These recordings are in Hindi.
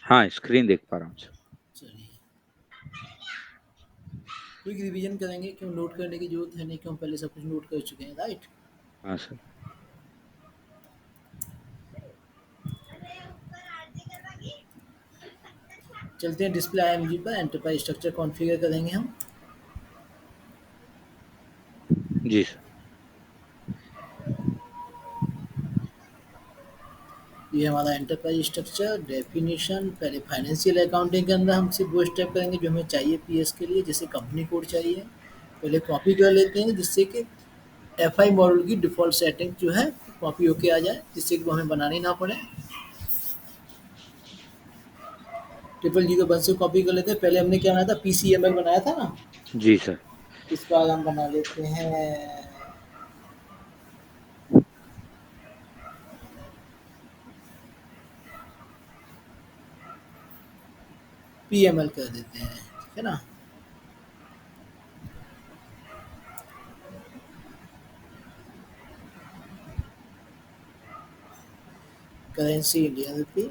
हाँ, स्क्रीन देख पा रहा हूँ सर। चलिए, क्विक रिवीजन करेंगे, क्यों नोट करने की जरूरत है नहीं, क्यों पहले सब कुछ नोट कर चुके हैं, राइट। हाँ सर। चलते हैं डिस्प्ले आईएमजी पर, एंटरप्राइज स्ट्रक्चर कॉन्फ़िगर करेंगे हम। जी सर। ये हमारा एंटरप्राइज स्ट्रक्चर डेफिनेशन, पहले फाइनेंशियल अकाउंटिंग के अंदर हम सिर्फ वो स्टेप करेंगे जो हमें चाहिए पीएस के लिए, जैसे कंपनी कोड चाहिए, पहले कॉपी कर लेते हैं जिससे कि एफआई मॉडल की डिफ़ॉल्ट सेटिंग जो है कॉपी होके आ जाए, जिससे कि वो हमें बनानी ना पड़े। 0001 से कॉपी कर लेते हैं। पहले हमने क्या बनाया था, पीसीएमएल बनाया था ना, जी सर। इस बार हम बना लेते हैं पीएमएल कर देते हैं, ठीक है ना। करेंसी इंडियन रुपी।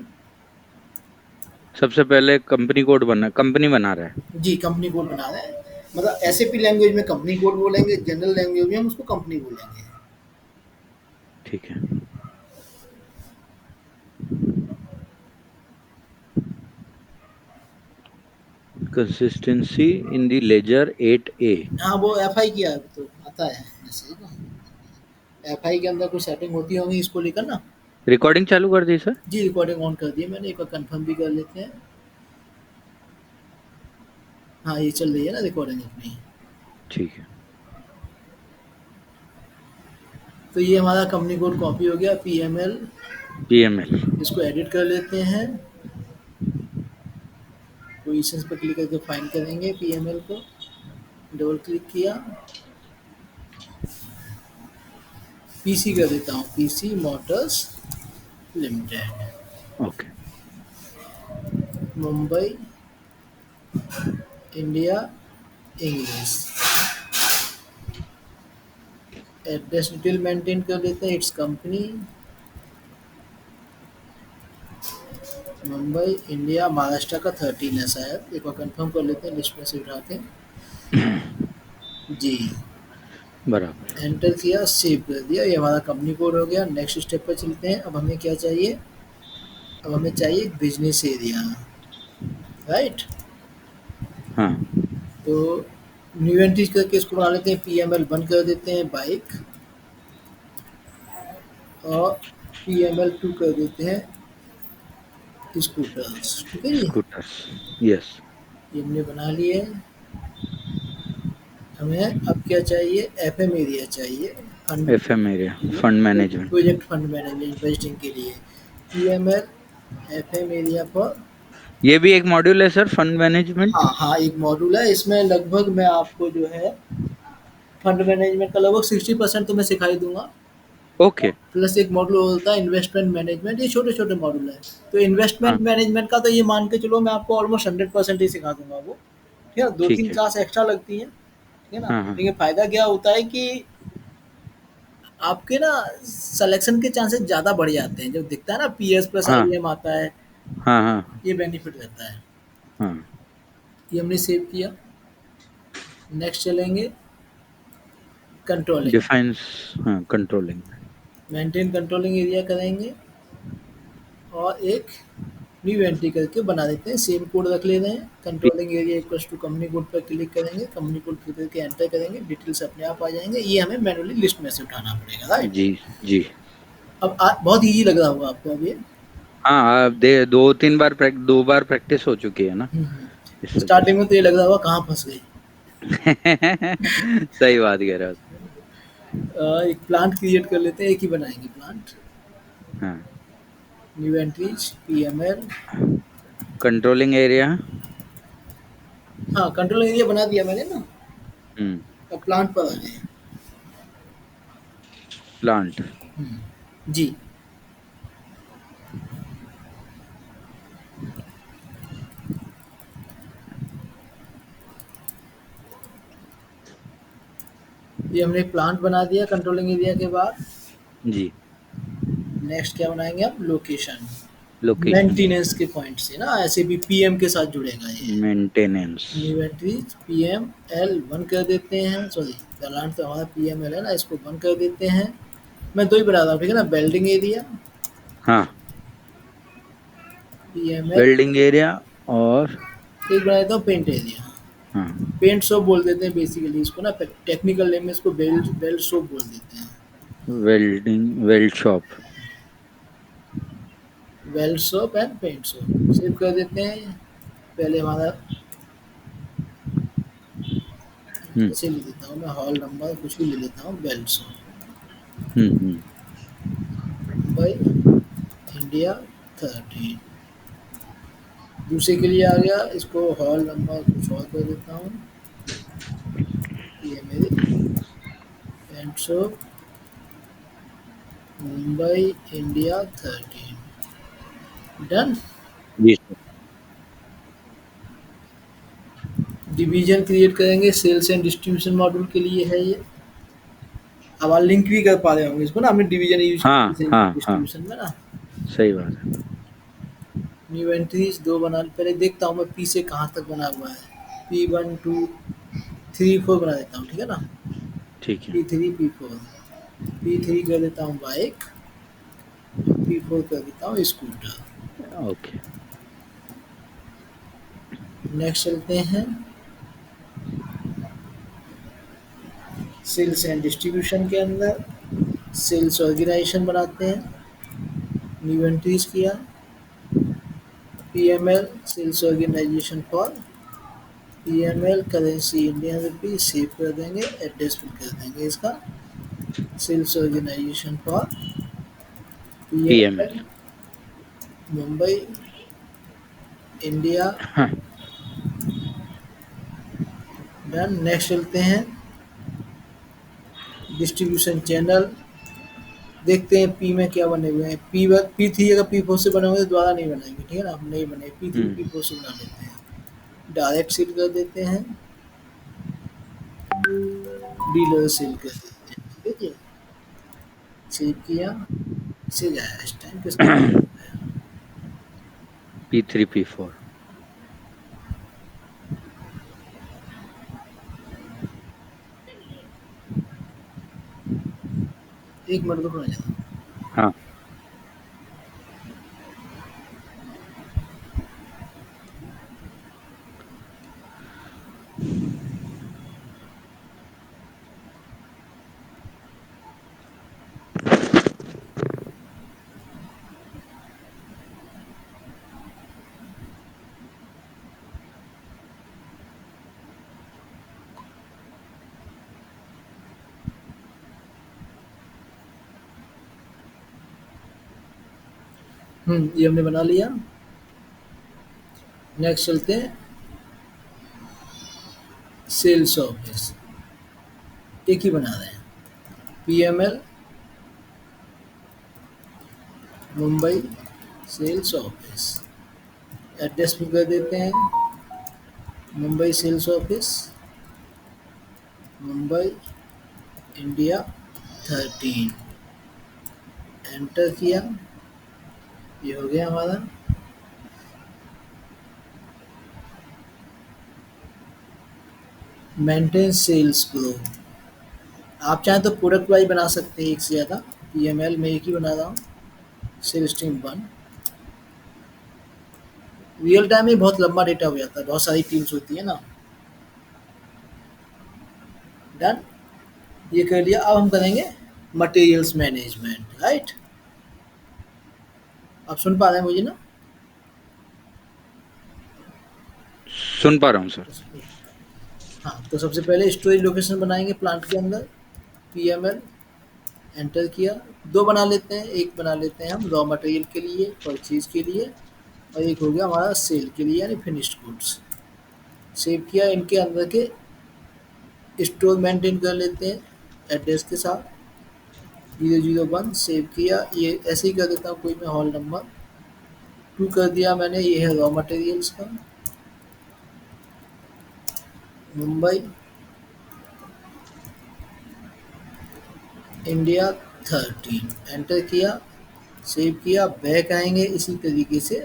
सबसे पहले कंपनी बना रहा है। जी, कंपनी कोड बना रहे हैं, मतलब एसएपी लैंग्वेज में कंपनी कोड बोलेंगे, जनरल लैंग्वेज में हम उसको कंपनी बोलेंगे। ठीक है। Consistency in the ledger 8A। हाँ, वो एफआई की तो आता है मैसेज ना, एफआई के अंदर कुछ सेटिंग होती होंगी इसको लेकर ना। रिकॉर्डिंग चालू कर दी सर। जी, रिकॉर्डिंग ऑन कर दी है मैंने, एक बार कंफर्म भी कर लेते हैं। हाँ, ये चल रही है ना रिकॉर्डिंग अपनी। ठीक है। तो ये हमारा कंपनी कोड कॉपी हो गया, पीएमएल। PML। इसको एडिट कर लेते हैं, पोजीशंस पर क्लिक करके फाइंड करेंगे पीएमएल को, डबल क्लिक किया, पीसी कर देता हूँ, PC Motors limited, okay. Mumbai, India, English. Address detail maintain कर लेते हैं, it's company, Mumbai, India, Maharashtra का 13 है शायद, एक बार कंफर्म कर लेते हैं लिस्ट में से उठा के। जी, बराबर। एंटर किया, सेव कर दिया, ये हमारा कंपनी कोड हो गया। नेक्स्ट स्टेप पर चलते हैं। अब हमें क्या चाहिए, अब हमें चाहिए बिजनेस एरिया, राइट। हाँ। तो न्यू एंट्रीज करके इसको बना लेते हैं, पीएमएल बंद कर देते हैं, बाइक, और पीएमएल 2 कर देते हैं, स्कूटर्स, ठीक है जी। स्कूटर्स। यस। ये हमने बना लिए। हमें अब क्या चाहिए, एफएम एरिया चाहिए, फंड FM एरिया के लिए, fund management. Project fund management budgeting के लिए, पीएमएल एफएम एरिया पर। ये भी एक मॉड्यूल है सर, फंड मैनेजमेंट। हाँ हाँ, एक मॉड्यूल है, इसमें लगभग मैं आपको जो है फंड मैनेजमेंट का लगभग 60% तो मैं सिखा ही दूंगा। ओके। प्लस एक मॉड्यूल होता है इन्वेस्टमेंट मैनेजमेंट, ये छोटे छोटे मॉड्यूल है। तो हाँ। इन्वेस्टमेंट मैनेजमेंट का तो ये मान के चलो मैं आपको ऑलमोस्ट 100% ही सिखा दूंगा वो, ठीक है। दो ठीक तीन है। क्लास एक्स्ट्रा लगती हैं, ठीक है ना। हाँ हाँ लेकिन फायदा क्या होता है कि आपके ना सिलेक्शन के चांसेस ज़्यादा बढ़ जाते हैं, जब दिखता है ना पीएस प्लस हाँ आईएम आता है, हाँ हाँ ये बेनिफिट रहता है। हाँ। ये हमने सेव किया। नेक्स्ट चलेंगे, कंट्रोलिंग, डिफाइंस। हाँ, कंट्रोलिंग। मेंटेन कंट्रोलिंग एरिया करेंगे, और एक न्यू एंट्री करके बना देते हैं, सेम कोड रख ले रहे हैं, controlling area equals to company code पर क्लिक करेंगे, कंपनी कोड क्लिक करके एंटर करेंगे, डिटेल्स अपने आप आ जाएंगे। ये हमें मैनुअली लिस्ट में से उठाना पड़ेगा, राइट। जी जी। अब बहुत ईजी लग रहा होगा आपको अब ये। हाँ, अब दे 2 बार प्रैक्टिस हो चुकी है ना, इस वजह स्टार्टिंग में तो ये लग रहा होगा कहाँ फंस गए। से। सही बात कह रहे हो। एक प्लांट क्रिएट कर लेते हैं, एक ही बनाएंगे प्लांट, हाँ। New entries, PML. Controlling area. हाँ, कंट्रोल एरिया बना दिया मैंने ना। हम्म। अब प्लांट पर आ गए। प्लांट। जी, ये हमने प्लांट बना दिया कंट्रोलिंग एरिया के बाद। जी। नेक्स्ट क्या बनाएंगे, अब लोकेशन। लोकेशन, मेंटेनेंस के पॉइंट से ना, ऐसे भी पीएम के साथ जुड़ेगा ये। Maintenance. Inventories PM L one कर देते हैं, सॉरी प्लांट तो हमारा पीएम एल है ना, इसको वन कर देते हैं। मैं दो ही बता रहा हूँ, ठीक है ना, बिल्डिंग एरिया हाँ, पीएम एल, बिल्डिंग एरिया और एक बना देता हूँ पेंट एरिया। हाँ, पेंट शॉप बोल देते हैं बेसिकली इसको ना, टेक्निकल नेम में इसको बेल्ट बेल्ट शॉप बोल देते हैं। Welding weld shop. Weld shop and paint shop save कर देते हैं। पहले हमारा हम्म ऐसे ले लेता हूँ मैं, हॉल नंबर कुछ भी ले लेता हूँ, बेल्ट शॉप हम्म। मुंबई इंडिया 13। दूसरे के लिए आ गया, इसको हॉल नंबर कुछ और कर देता हूँ। ये मेरे paint shop Mumbai India 13। Done. जी सर। डिवीजन क्रिएट करेंगे, सेल्स एंड डिस्ट्रीब्यूशन मॉड्यूल के लिए है ये। अब आप लिंक भी कर पा रहे होंगे इसको ना, हमने डिवीजन यूज हाँ किया हाँ हाँ, डिस्ट्रीब्यूशन में ना। सही बात है। न्यू एंट्रीज दो बना, पहले देखता हूँ मैं पी से कहाँ तक बना हुआ है। P one two three four बना देता हूँ, ठीक है ना। ठीक है। P three P four, P three कर देता हूँ बाइक, पी फोर कर देता हूँ स्कूटर। ओके। नेक्स्ट चलते हैं सेल्स एंड डिस्ट्रीब्यूशन के अंदर, सेल्स ऑर्गेनाइजेशन बनाते हैं। न्यू एंट्रीज किया, PML sales organization for PML currency Indian rupee, save कर देंगे, एड्रेस फिल कर देंगे इसका। Sales organization for PML. PML Mumbai India. हाँ। डन। नेक्स्ट चलते हैं डिस्ट्रीब्यूशन चैनल, देखते हैं पी में क्या बने हुए हैं। पी वन पी थ्री अगर पी फोर से बने हुए तो दोबारा नहीं बनाएंगे, ठीक है ना, हम नहीं बने, पी थ्री पी हम्म। फोर से बना लेते हैं। डायरेक्ट सेल कर देते हैं, डीलर सेल कर देते हैं, ठीक है जी। सेव किया, से जाए इस टाइम किसका। P3 P4। एक मिनट रुको ना ज़रा। हाँ। ये हमने बना लिया। नेक्स्ट चलते हैं सेल्स ऑफिस, एक ही बना रहे हैं। PML Mumbai sales office, address भी कर देते हैं, Mumbai sales office Mumbai India 13। Enter किया, ये हो गया हमारा। मेंटेन सेल्स ग्रुप, आप चाहें तो प्रोडक्ट वाइज बना सकते हैं एक से ज़्यादा। पीएमएल में एक ही बना रहा हूँ, sales team one. Real time में बहुत लंबा डेटा हो जाता है, बहुत सारी टीम्स होती है ना। डन। ये कर लिया, अब हम करेंगे मटेरियल्स मैनेजमेंट, राइट। आप सुन पा रहे हैं मुझे ना। सुन पा रहा हूँ सर। हाँ, तो सबसे पहले स्टोरेज लोकेशन बनाएंगे प्लांट के अंदर। पीएमएल एंटर किया, दो बना लेते हैं, एक बना लेते हैं हम रॉ मटेरियल के लिए, परचेज के लिए, और एक हो गया हमारा सेल के लिए यानी फिनिश्ड गुड्स। सेव किया, इनके अंदर के स्टोर मेंटेन कर लेते हैं एड्रेस के साथ 001। सेव किया, ये ऐसे ही कर देता हूँ, कोई मैं हॉल नंबर 2 कर दिया मैंने। ये है रॉ मटेरियल्स का, मुंबई इंडिया 13। एंटर किया, सेव किया, बैक आएंगे इसी तरीके से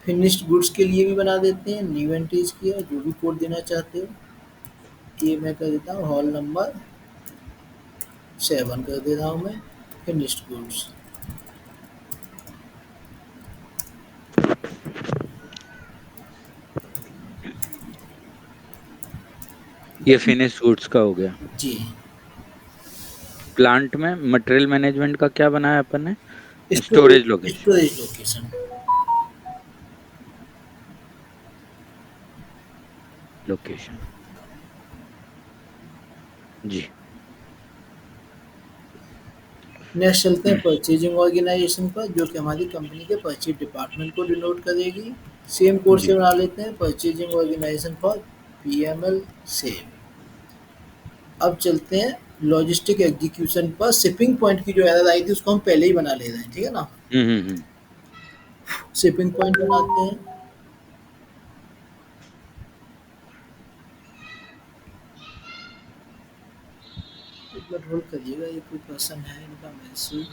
फिनिश्ड गुड्स के लिए भी बना देते हैं। न्यू एंट्रीज किया, जो भी कोड देना चाहते हो, ये मैं कर देता हूँ हॉल नंबर 7 कर दे रहा हूँ मैं, फिनिश्ड गुड्स। ये फिनिश गुड्स का हो गया। जी। प्लांट में मटेरियल मैनेजमेंट का क्या बनाया अपन ने? Storage storage location. Storage location. Location. जी। नेक्स्ट चलते हैं परचेजिंग ऑर्गेनाइजेशन पर, जो कि हमारी कंपनी के परचेज डिपार्टमेंट को डिनोट करेगी। सेम कोड से जी। बना लेते हैं purchasing organization for PML same. अब चलते हैं लॉजिस्टिक एग्जीक्यूशन पर। शिपिंग पॉइंट की जो एरर आई थी उसको हम पहले ही बना ले रहे हैं, ठीक है ना। हम्म। शिपिंग पॉइंट बनाते हैं। एक बार होल्ड करिएगा, ये कोई पर्सन है इनका मैसेज।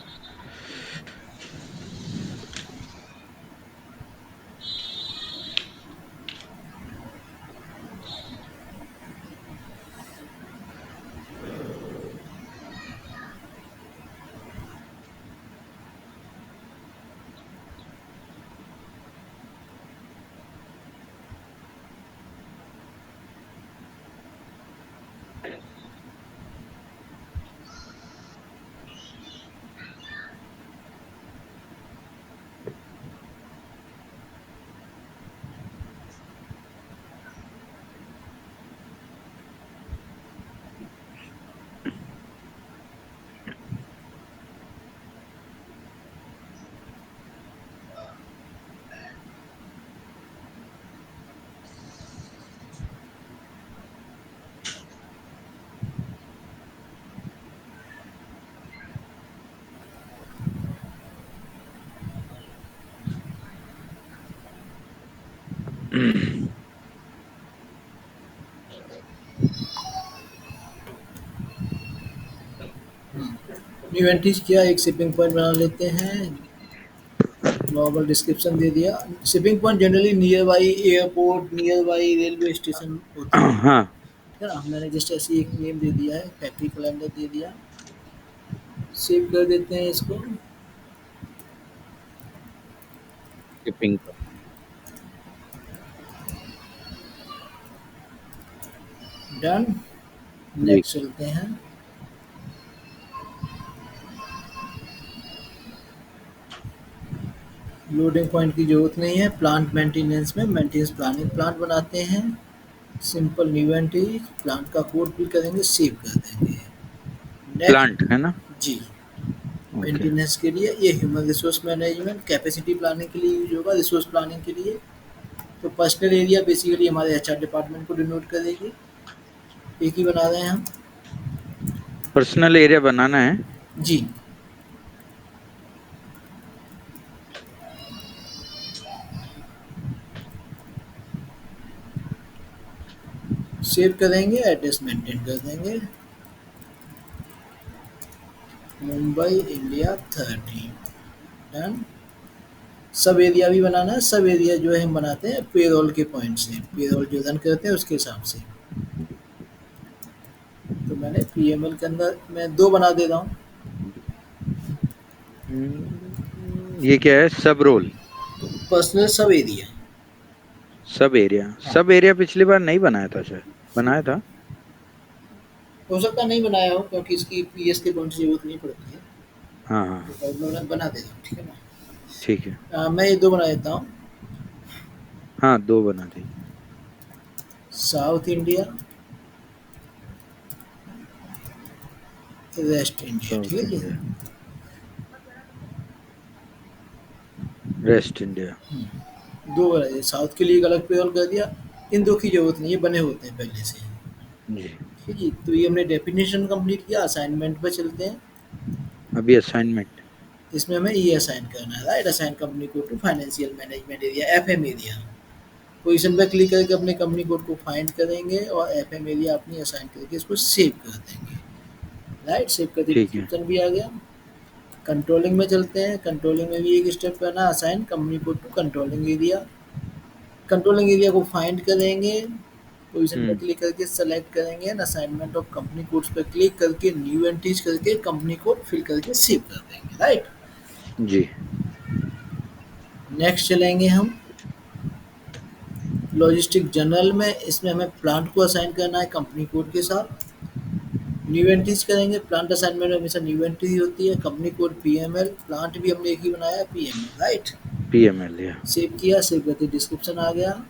न्यू एंट्रीज किया, एक शिपिंग पॉइंट बना लेते हैं। नॉर्मल डिस्क्रिप्शन दे दिया। Shipping point generally near by airport, near by railway station होते हैं, हाँ। ठीक है ना। मैंने जस्ट ऐसे ही एक नेम दे दिया है, फैक्ट्री कैलेंडर दे दिया। सेव कर देते हैं इसको। शिपिंग का। डन। जी। नेक्स्ट चलते हैं। लोडिंग पॉइंट की जरूरत नहीं है। प्लांट मेंटेनेंस में मेंटेनेंस प्लानिंग प्लांट बनाते हैं। सिंपल न्यू एंट्री, प्लांट का कोड भी करेंगे, सेव कर देंगे। Plant next. है ना? जी। ओके। मेंटेनेंस के लिए ये human resource management, capacity planning के लिए यूज होगा, रिसोर्स प्लानिंग के लिए। तो पर्सनल एरिया बेसिकली हमारे एचआर डिपार्टमेंट को डिनोट करेगी। एक ही बना रहे हैं हम। पर्सनल एरिया बनाना है। जी। सेव करेंगे, एड्रेस मेंटेन कर देंगे। मुंबई इंडिया 13। डन। सब एरिया भी बनाना है। सब एरिया जो है हम बनाते हैं पेरोल के पॉइंट से, पेरोल जो रन करते हैं उसके हिसाब से। तो मैंने पीएमएल के अंदर मैं 2 बना दे रहा हूँ। ये क्या है? सब रोल। पर्सनल सब एरिया। सब एरिया। हाँ। सब एरिया पिछली बार नहीं बनाया था शायद। बनाया था। हो सकता है नहीं बनाया हो, क्योंकि इसकी पीएस के पॉइंट की जरूरत नहीं पड़ती है। हाँ हाँ। तो मैं बना दे रहा हूँ, ठीक है ना। ठीक है। मैं ये 2 बना देता हूँ। हाँ, दो बना दी। साउथ इंडिया, वेस्ट इंडिया, ठीक साउथ है जी। इंडिया। Waste India. 2 बना दिए। साउथ के लिए एक अलग पेरोल कर दिया। इन 2 की जरूरत नहीं है, बने होते हैं पहले से। जी। ठीक है जी। तो ये हमने डेफिनेशन कंप्लीट किया। असाइनमेंट पर चलते हैं। अभी असाइनमेंट। इसमें हमें ये असाइन करना है, right. Assign company code to financial management area, FM area. Position पर क्लिक करके अपने कंपनी कोड को फाइंड करेंगे और एफएम एरिया अपनी असाइन करके इसको सेव कर देंगे, राइट। सेव करके ठीक है। डिस्क्रिप्शन भी आ गया। कंट्रोलिंग में चलते हैं। कंट्रोलिंग में भी एक स्टेप करना है, assign company code to controlling area. Controlling area को फाइंड करेंगे, पोजीशन पर हम्म। क्लिक करके सेलेक्ट करेंगे, असाइनमेंट ऑफ कंपनी कोड्स पर क्लिक करके न्यू एंट्रीज करके कंपनी कोड फिल करके सेव कर देंगे, राइट। जी। नेक्स्ट चलेंगे हम लॉजिस्टिक जनरल में। इसमें हमें प्लांट को असाइन करना है कंपनी कोड के साथ। न्यू एंट्रीज करेंगे। प्लांट असाइनमेंट में हमेशा न्यू एंट्री होती है। कंपनी कोड पीएमएल, प्लांट भी हमने एक ही बनाया पीएमएल, राइट। पीएमएल या। सेव किया, सेव करके डिस्क्रिप्शन आ गया।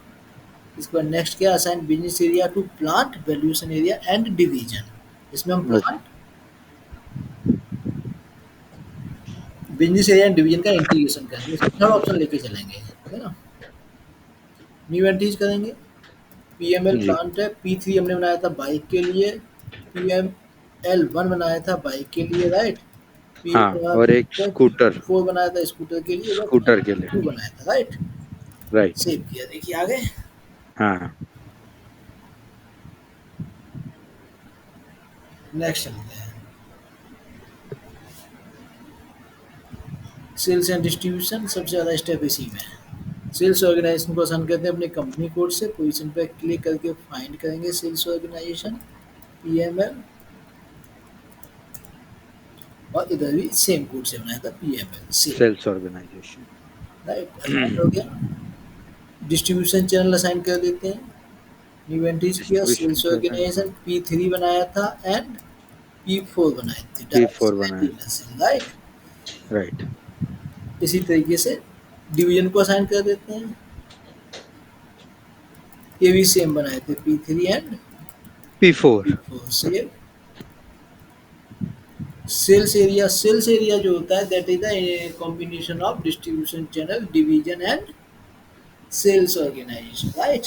इसके बाद नेक्स्ट क्या, assign business area to plant valuation area and division. इसमें हम okay. Plant business area and division का इंटीग्रेशन करेंगे। इसमें थर्ड ऑप्शन लेके चलेंगे, है ना। न्यू एंट्रीज करेंगे। पीएमएल जी। प्लांट है, पी3 हमने बनाया था बाइक के लिए, पीएमएल 1 बनाया था बाइक के लिए, राइट। पी हाँ, और एक स्कूटर, पी4 बनाया था स्कूटर के लिए, और स्कूटर के पी2 लिए। बनाया था, राइट। राइट। सेव किया, देखिए आ गए। हाँ। नेक्स्ट चलते हैं सेल्स एंड डिस्ट्रीब्यूशन। सबसे ज़्यादा स्टेप इसी में है। सेल्स ऑर्गेनाइजेशन को आसान करते हैं अपने कंपनी कोड से। पोजीशन पे क्लिक करके फाइंड करेंगे सेल्स ऑर्गेनाइजेशन, पीएमएल, और इधर भी सेम कोड से बनाया था PML, same, sales organisation. Right. Assign हो गया। डिस्ट्रीब्यूशन चैनल असाइन कर देते हैं। न्यू एंट्रीज किया, डिस्ट्रीब्यूशन सेल्स चैनल ऑर्गेनाइजेशन पी3 बनाया था एंड पी4 बनाए थे, P4 डायरेक्ट एंड बनाया। Dealer sale, right. राइट। इसी तरीके से डिवीजन को असाइन कर देते हैं। ये भी सेम बनाए थे पी3 and P4। P four sale. Sales area जो होता है that is the combination of distribution channel, division and sales organisation, right.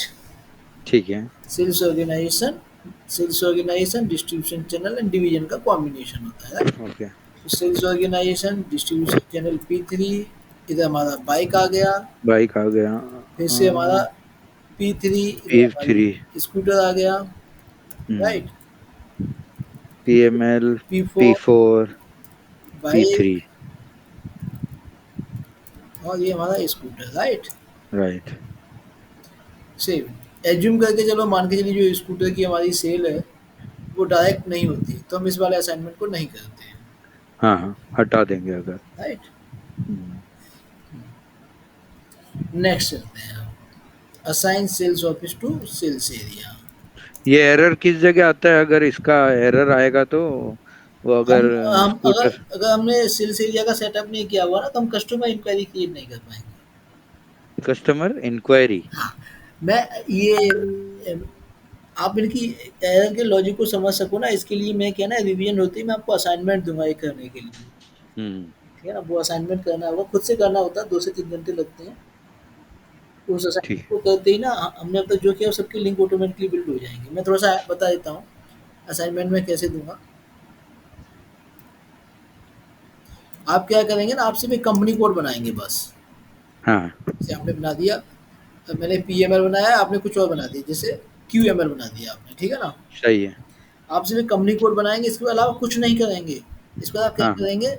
ठीक है। Sales organisation, distribution channel and division का कॉम्बिनेशन होता है, राइट। ओके। तो सेल्स ऑर्गेनाइजेशन डिस्ट्रीब्यूशन चैनल पी3, इधर हमारा बाइक आ गया। बाइक आ गया। फिर से हमारा पी3, इधर P3। हमारी स्कूटर आ गया, हम्म। राइट। PML, पी4 P4, बाइक, P3। और ये हमारा scooter, right. Right. Same assume करके चलो, मान के चलिए जो स्कूटर की हमारी सेल है वो डायरेक्ट नहीं होती, तो हम इस वाले असाइनमेंट को नहीं करते हैं, हाँ हाँ, हटा देंगे अगर। राइट। हम्म। नेक्स्ट चलते हैं, assign sales office to sales area. ये एरर किस जगह आता है? अगर इसका एरर आएगा तो वो हम अगर हम अगर स्कूटर। अगर हमने सेल्स एरिया का सेटअप नहीं किया हुआ ना, तो हम कस्टमर इंक्वायरी क्रिएट नहीं कर पाएंगे। Customer inquiry. हाँ, मैं ये आप इनकी एरर के लॉजिक को समझ सको ना, इसके लिए मैं क्या ना, रिवीजन होती है, मैं आपको असाइनमेंट दूंगा ये करने के लिए, हम्म। ठीक है ना। वो असाइनमेंट करना होगा, खुद से करना होता है, 2 से 3 घंटे लगते हैं। उस ठीक असाइनमेंट है। को करते ही ना, हमने अब तक जो किया सबके लिंक ऑटोमेटिकली बिल्ड हो जाएंगे। मैं थोड़ा सा बता देता हूँ असाइनमेंट में कैसे दूंगा। आप क्या करेंगे ना, आप सिर्फ एक कंपनी कोड बनाएंगे बस। हाँ। जैसे आपने बना दिया, अब मैंने पीएमएल बनाया, आपने कुछ और बना दिया, जैसे क्यूएमएल बना दिया आपने, ठीक है ना। सही है। आप सिर्फ एक कंपनी कोड बनाएंगे, इसके अलावा कुछ नहीं करेंगे। इसके बाद आप क्या हाँ हाँ। करेंगे,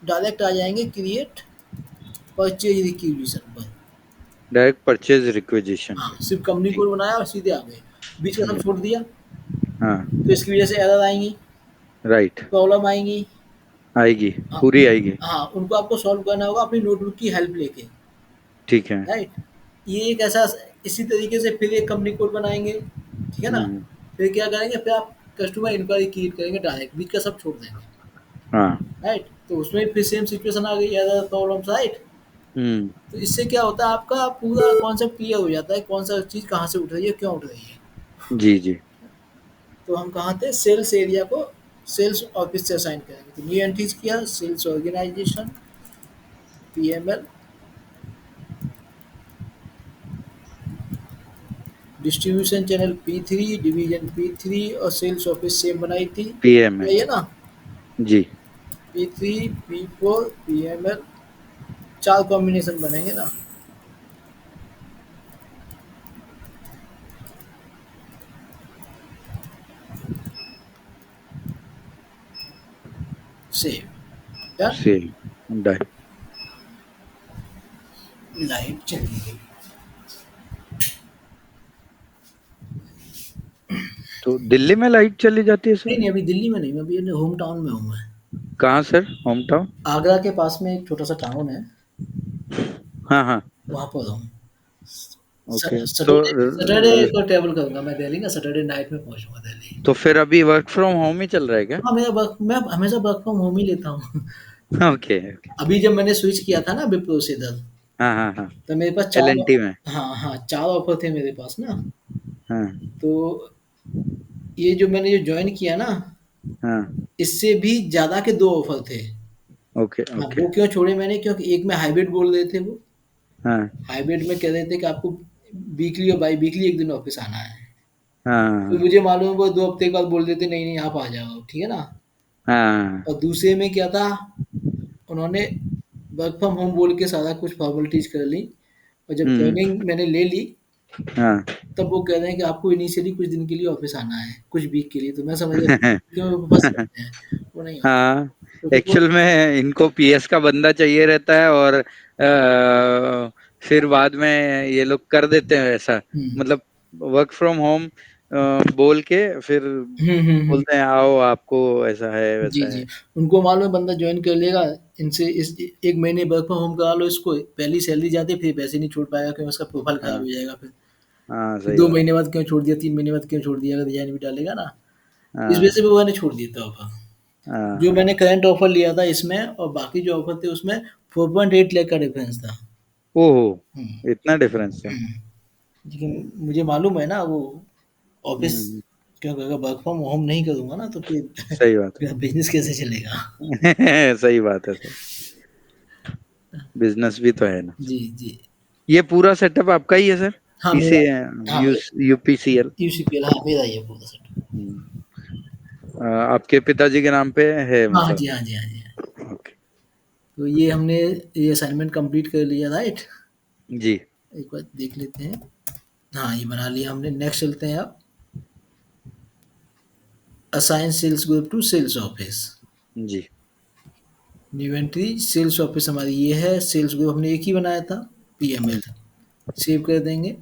डायरेक्ट आ जाएंगे क्रिएट परचेज रिक्विजिशन पर। डायरेक्ट परचेज रिक्वेजिशन हाँ, पे। सिर्फ कंपनी ठीक। कोड बनाया और सीधे आ गए, बीच का सब हम्म। छोड़ दिया। हाँ। तो इसकी वजह से एरर आएंगी, राइट। प्रॉब्लम आएंगी। आएगी। हाँ, पूरी आएगी। हाँ, उनको आपको सॉल्व करना होगा अपनी नोटबुक की हेल्प लेके, ठीक है। राइट। ये एक ऐसा, इसी तरीके से फिर एक कंपनी कोड बनाएंगे, ठीक है ना। हम्म। फिर क्या करेंगे, फिर आप कस्टमर इंक्वायरी क्रिएट करेंगे, डायरेक्ट बीच का सब छोड़ देंगे, हाँ। राइट। तो उसमें फिर सेम सिचुएशन आ गई, एरर प्रॉब्लम्स, राइट। हम्म। तो इससे क्या होता है, आपका पूरा कॉन्सेप्ट क्लियर हो जाता है, कौन सा चीज़ कहाँ से उठ रही है, क्यों उठ रही है। जी जी। तो हम कहाँ थे, सेल्स एरिया को सेल्स ऑफिस से असाइन करेंगे। तो न्यू एंट्रीज किया, sales organisation PML, distribution channel पी3, डिवीजन पी3, और सेल्स ऑफिस सेम बनाई थी, PML। यही है ना। जी। पी3, पी4, पीएमएल, 4 कॉम्बिनेशन बनेंगे ना। Same, done. Same. Done. Light चली गई। तो दिल्ली में लाइट चली जाती है नहीं सर? नहीं, अभी दिल्ली में नहीं, मैं अभी होम टाउन में हूँ मैं। कहाँ सर, होम टाउन? आगरा के पास में एक छोटा सा टाउन है, हाँ हाँ। वहाँ पर हूँ। ओके। तो सैटरडे सैटरडे को ट्रैवल करूंगा मैं दिल्ली ना, सैटरडे नाइट में पहुंचूंगा दिल्ली। तो फिर अभी वर्क फ्रॉम होम ही चल रहा है क्या? हाँ, मेरा वर्क, मैं हमेशा वर्क फ्रॉम होम ही लेता हूँ। Okay okay. अभी जब मैंने स्विच किया था ना विप्रो से इधर, हाँ हाँ हाँ। तो मेरे पास एल 4, एन टी में। हाँ, हाँ, 4 ऑफ़र थे मेरे पास ना। हाँ तो ये जो मैंने जो जॉइन किया ना, हाँ। इससे भी ज़्यादा के 2 ऑफ़र थे। ओके हाँ, ओके। वो क्यों छोड़े मैंने, क्योंकि एक में हाइब्रिड बोल रहे थे वो। हाँ हाइब्रिड में कह रहे थे कि आपको वीकली और बाई वीकली 1 दिन ऑफ़िस आना है। तो हाँ मुझे मालूम है वो 2 हफ्ते के बाद बोल देते नहीं, नहीं आप आ जाओ, ठीक है ना? हाँ। और दूसरे में क्या था, उन्होंने वर्क फ्रॉम होम बोल के सारा कुछ फ़ॉर्मेलिटीज़ कर ली, और जब हम्म। जॉइनिंग मैंने ले ली, हाँ। तब वो कह रहे हैं कि आपको इनिशियली कुछ दिन के लिए ऑफ़िस आना है, कुछ वीक के लिए। तो मैं समझ गया क्यों वो फँस जाते हैं, वो नहीं आते। हाँ। क्योंकि वो, एक्चुअल में इनको पीएस का बंदा चाहिए रहता है, और फिर बाद में ये लोग कर देते हैं ऐसा, हुँ। मतलब वर्क फ्रॉम होम बोल के फिर हुँ, हुँ, हुँ। बोलते हैं आओ, आपको ऐसा है जी, वैसा जी। है। उनको मालूम है बंदा जॉइन कर लेगा, इनसे इस 1 महीने वर्क फ्रॉम होम करा लो इसको, पहली सैलरी जाती है, फिर पैसे नहीं छोड़ पाएगा क्योंकि उसका प्रोफाइल खराब हाँ हो जाएगा फिर। हाँ, फिर सही 2 बात। महीने बाद क्यों छोड़ दिया, 3 महीने बाद क्यों छोड़ दिया, अगर रिज़ाइन भी डालेगा ना। इस वजह से हाँ भी मैंने छोड़ दिया था ऑफ़र। जो हाँ। मैंने करंट ऑफ़र लिया था इसमें, और बाकी जो ऑफ़र थे उसमें 4.8 लाख का डिफ़रेंस था। ओहो, हुँ, इतना डिफरेंस था? हुँ। लेकिन मुझे मालूम है ना वो ऑफ़िस, हम्म। क्योंकि अगर वर्क फ्रॉम होम नहीं करूँगा ना तो फिर सही बात मेरा बिज़नेस कैसे चलेगा? है। सही बात है सर, बिजनेस भी तो है ना। जी, जी। ये पूरा सेटअप आपका ही है सर? हाँ, मेरा, पीसी, हाँ, यूपीसीएल? यूसीपीएल, हाँ, मेरा ही है पूरा सेटअप। आपके पिताजी के नाम पे है हाँ, हाँ मतलब? जी, हाँ जी, हाँ जी। ओके। तो ये हमने ये असाइनमेंट कंप्लीट कर लिया, राइट? जी एक बार देख लेते हैं। हाँ, ये बना लिया हमने। नेक्स्ट चलते हैं अब। Assign sales group to sales office. जी। न्यू एंट्री सेल्स ऑफिस हमारी ये है। सेल्स ग्रुप हमने एक ही बनाया था, पीएमएल। सेव कर देंगे।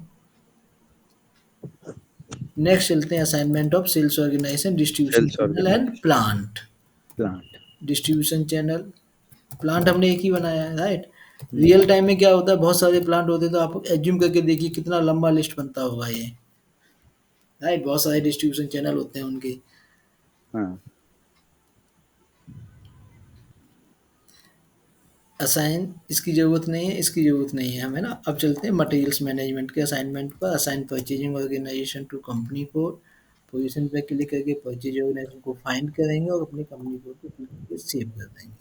नेक्स्ट चलते हैं assignment of sales organisation, distribution sales channel and organization, plant. Plant. Distribution channel, plant हमने एक ही बनाया है, राइट? रियल टाइम में क्या होता है, बहुत सारे प्लांट होते हैं, तो आप एज्यूम करके देखिए कितना लंबा लिस्ट बनता होगा ये, राइट? बहुत सारे डिस्ट्रीब्यूशन चैनल होते हैं उनके। हाँ। असाइन इसकी ज़रूरत नहीं है, इसकी ज़रूरत नहीं है हमें ना। अब चलते हैं मटेरियल्स मैनेजमेंट के असाइनमेंट पर। Assign purchasing organization to company code. Position पे क्लिक करके परचेज ऑर्गेनाइजेशन को फाइंड करेंगे और अपनी कंपनी कोड को क्लिक करके सेव कर देंगे।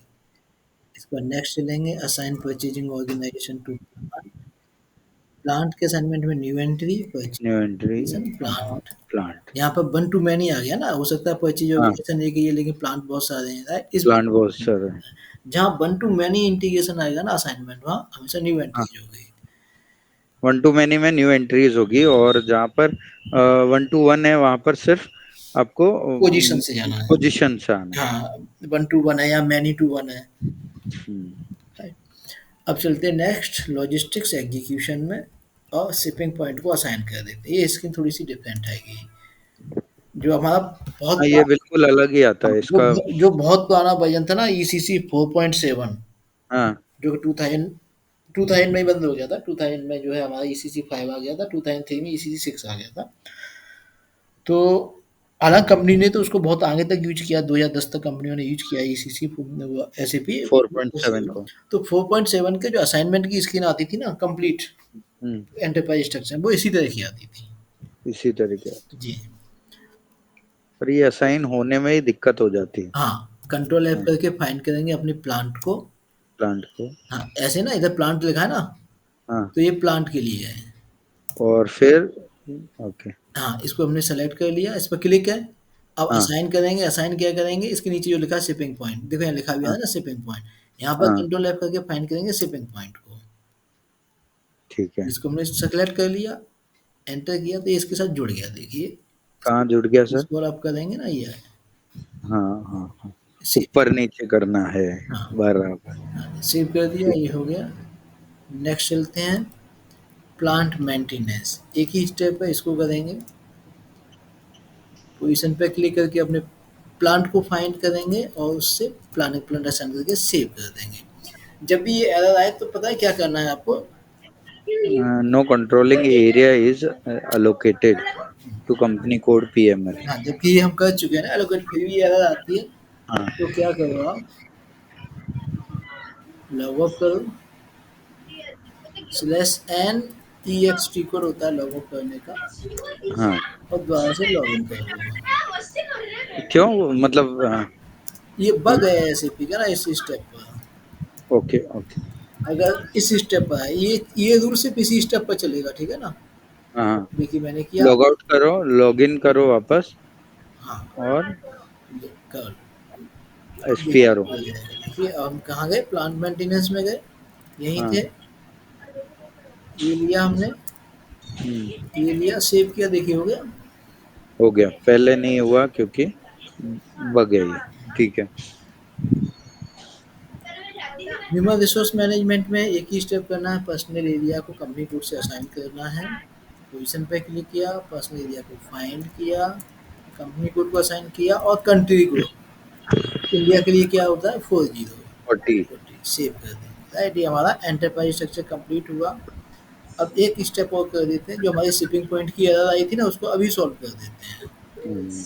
इसके बाद नेक्स्ट चलेंगे। Assign purchasing organization to plant. Plant के असाइनमेंट में new entry new entry, purchase plant. Plant. यहाँ पर 1 टू मैनी आ गया ना, हो सकता है परचेज हाँ, ऑर्गेनाइजेशन एक ही है लेकिन प्लांट बहुत सारे हैं, राइट? इस प्लांट बहुत सारे हैं। जहाँ 1 टू मैनी इंटीग्रेशन आएगा ना असाइनमेंट, वहाँ हमेशा न्यू हाँ, एंट्रीज होगी। वन टू मैनी में न्यू एंट्रीज होगी, और जहाँ पर वन टू वन है वहां पर सिर्फ आपको पोजीशन से जाना है। पोजीशन से आना है। हाँ, 1 टू 1 है या मैनी टू 1 है। हम्म। राइट। अब चलते हैं नेक्स्ट लॉजिस्टिक्स एग्जीक्यूशन में, और शिपिंग पॉइंट को असाइन कर देते हैं। ये इसकी थोड़ी सी डिफरेंट है। जो हमारा बहुत हाँ, ये पुराना, बिल्कुल अलग ही आता है इसका। जो बहुत पुराना वर्जन था ना, ईसीसी 4.7, हाँ जो कि 2000 में ही बंद हो गया था। 2000 में जो है हमारा ईसीसी 5 आ गया था, 2003 में ईसीसी 6 आ गया था। तो हालांकि कंपनी ने तो उसको बहुत आगे तक यूज किया, 2010 तक कंपनियों ने यूज किया ईसीसी एसएपी। 4.7 को। तो 4.7 के जो असाइनमेंट की स्क्रीन आती थी ना, कंप्लीट हम्म। एंटरप्राइज स्ट्रक्चर, वो इसी तरह की आती थी। इसी तरीके से। जी। पर ये असाइन होने में ही दिक्कत हो जाती है। हाँ, कंट्रोल एफ हाँ, करके फाइंड करेंगे अपने प्लांट को। प्लांट को। हाँ, ऐसे ना इधर प्लांट लिखा है ना, हाँ, तो ये प्लांट के लिए है। और फिर ओके। हाँ, इसको हमने सेलेक्ट कर लिया, इस पर क्लिक है। अब हाँ असाइन करेंगे। असाइन क्या करेंगे, इसके नीचे जो लिखा है शिपिंग पॉइंट, देखो यहाँ लिखा भी है हाँ ना शिपिंग पॉइंट। यहाँ पर हाँ। कंट्रोल एफ करके फाइंड करेंगे शिपिंग पॉइंट को। ठीक है। इसको हमने सेलेक्ट कर लिया, एंटर किया, तो ये इसके साथ जुड़ गया, देखिए। कहाँ जुड़ गया सर? स्क्रॉल अप करेंगे ना, ये है। हाँ हाँ हाँ। सेव। ऊपर नीचे करना है। हाँ, बराबर। हाँ, सेव कर दिया, ठीक। ये हो गया। नेक्स्ट चलते हैं प्लांट मेंटेनेंस, एक ही स्टेप है, इसको करेंगे। पोजीशन पे क्लिक करके अपने प्लांट को फाइंड करेंगे और उससे प्लांट असाइन करके सेव कर देंगे। जब भी ये एरर आए तो पता है क्या करना है आपको। No controlling area is allocated to company code PML. हाँ, जबकि ये हम कर चुके हैं ना एलोकेट, फिर भी एरर आती है। हाँ। तो क्या करो आप, लॉगआउट करो, slash N E X T code होता है लॉगआउट करने का, हाँ। और दोबारा से लॉग इन करोगे। क्यों मतलब ये बग है ऐसे पी का ना इस स्टेप पर। Okay okay. अगर इस स्टेप पर है, ये रूल सिर्फ इसी स्टेप पर चलेगा, ठीक है ना। हाँ। देखिए मैंने किया। लॉग आउट करो, लॉग इन करो वापस, हाँ, और ये कर, एस पी देखिए आर ओ। हो जाएगा। देखिए अब हम कहाँ गए, प्लांट मेंटेनेंस में गए, यहीं हाँ। थे। ये लिया हमने, ये लिया, सेव किया, देखिए हो गया। हो गया, पहले नहीं हुआ क्योंकि बग है ये। ठीक है। ह्यूमन रिसोर्स मैनेजमेंट में एक ही स्टेप करना है, पर्सनल एरिया को कंपनी कोड से असाइन करना है। पोजीशन पे क्लिक किया, पर्सनल एरिया को फाइंड किया, कंपनी कोड को असाइन किया, और कंट्री को इंडिया के लिए क्या होता है 40, 40। 40 सेव कर देंगे। राइट, ये हमारा एंटरप्राइज स्ट्रक्चर कंप्लीट हुआ। अब एक स्टेप और कर देते हैं, जो हमारी शिपिंग पॉइंट की एरर आई थी ना, उसको अभी सॉल्व कर देते हैं।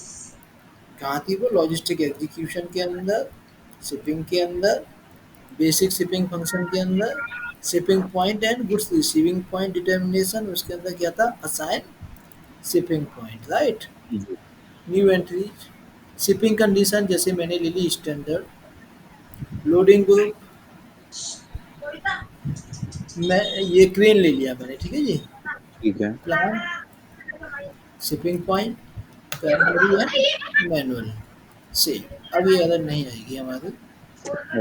कहाँ थी वो, लॉजिस्टिक एग्जीक्यूशन के अंदर, शिपिंग के अंदर, बेसिक शिपिंग फंक्शन के अंदर, shipping point and goods receiving point determination, उसके अंदर क्या था, assign shipping point. Right, new entries, shipping condition जैसे मैंने ले ली स्टैंडर्ड, लोडिंग ग्रुप, मैं ये क्रेन ले लिया मैंने, ठीक है जी। ठीक है। Plan, shipping point, primary and manual से। अब ये एरर नहीं आएगी हमारी।